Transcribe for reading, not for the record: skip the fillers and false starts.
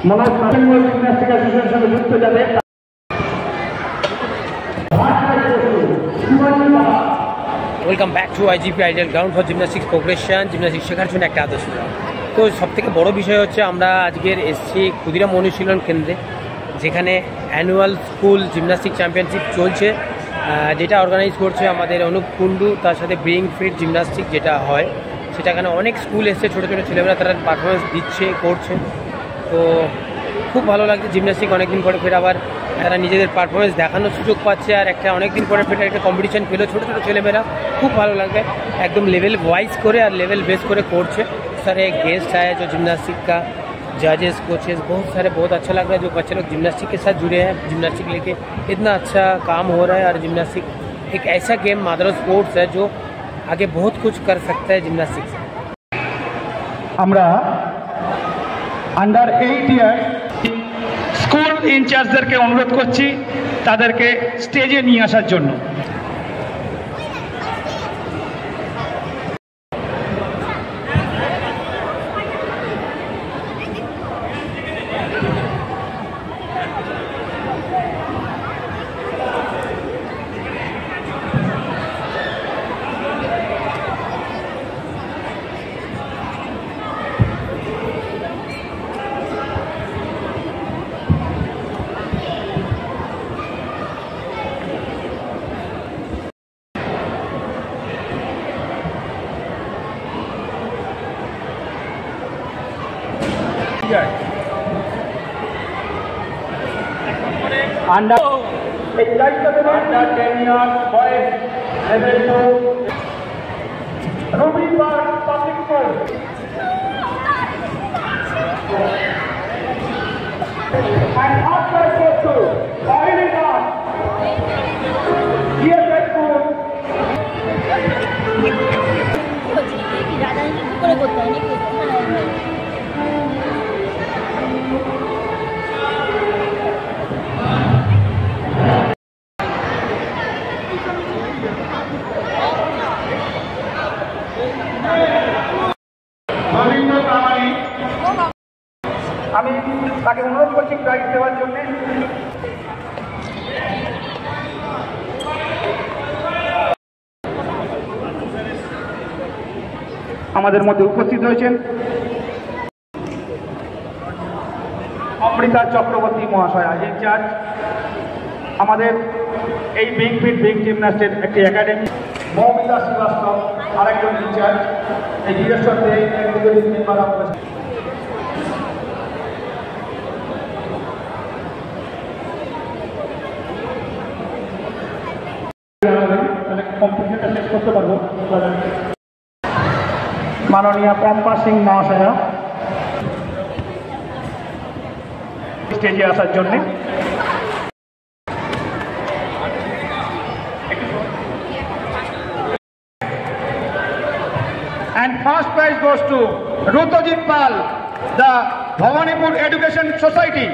Manoj Bengal gymnastic association যুক্ত যাবে। Welcome back to IGP ideal ground for gymnastics progression. Gymnastics শেখার জন্য একটা আদর্শ। তো সবথেকে বড় বিষয় হচ্ছে আমরা আজকের এসছি ক্ষুদিরাম অনুশীলন কেন্দ্রে, যেখানে অ্যানুয়াল স্কুল জিমনাস্টিক চ্যাম্পিয়নশিপ চলছে, যেটা অর্গানাইজ করছে আমাদের অনুপ কুন্ডু, তার সাথে ব্রিং ফিট জিমনাস্টিক যেটা হয় সেটা। এখানে অনেক স্কুল এসছে, ছোটো ছোটো ছেলেমেয়েরা তারা পারফরমেন্স দিচ্ছে, করছে। তো খুব ভালো লাগছে। জিমনাস্টিক অনেকদিন পরে ফের আবার তারা নিজেদের পারফরমেন্স দেখানোর সুযোগ পাচ্ছে, আর একটা অনেকদিন পরে ফের একটা কম্পিটিশন পেলো ছোটো ছোটো ছেলেমেয়েরা। খুব ভালো লাগবে, একদম लेवल वाइज করে আর लेवल बेस করে করছে। सारे गेस्ट आए जो जिम्नास्टिक का जजेस कोचेस, बहुत सारे, बहुत अच्छा लग रहा है जो बच्चे लोग जिम्नास्टिक के साथ जुड़े हैं। जिम्नास्टिक लेके इतना अच्छा काम हो रहा है, और जिम्नास्टिक एक ऐसा गेम मदर स्पोर्ट्स है जो आगे बहुत कुछ कर सकता है जिम्नास्टिक से। আমরা আন্ডার 8 ইয়ার স্কুল ইনচার্জদেরকে অনুরোধ করছি তাদেরকে স্টেজে নিয়ে আসার জন্য। Under 10 years boys level 2 Ruby Park Public School and after to Oregon GSS School আমি তাকে অনুরোধ করছি প্রাইজ দেওয়ার জন্য। আমাদের মধ্যে উপস্থিত হয়েছেন অমৃতা চক্রবর্তী মহাশয়া, ইনচার্জ আমাদের এই ব্রিং ফিট ব্রিং জিমনাস্টের একটি একাডেমি। মৌমিতা শ্রীবাস্তব আরেকজন ইনচার্জ। এই বীরেশ্বর দে এক্সিকিউটিভ মেম্বার অফ কম্পিটিশনটা শেষ করতে পারবো। মাননীয় পম্পা সিং মহাশয়া স্টেজে আসার জন্যে। And first prize goes to Rutojit Pal, the Bhawanipur Education Society.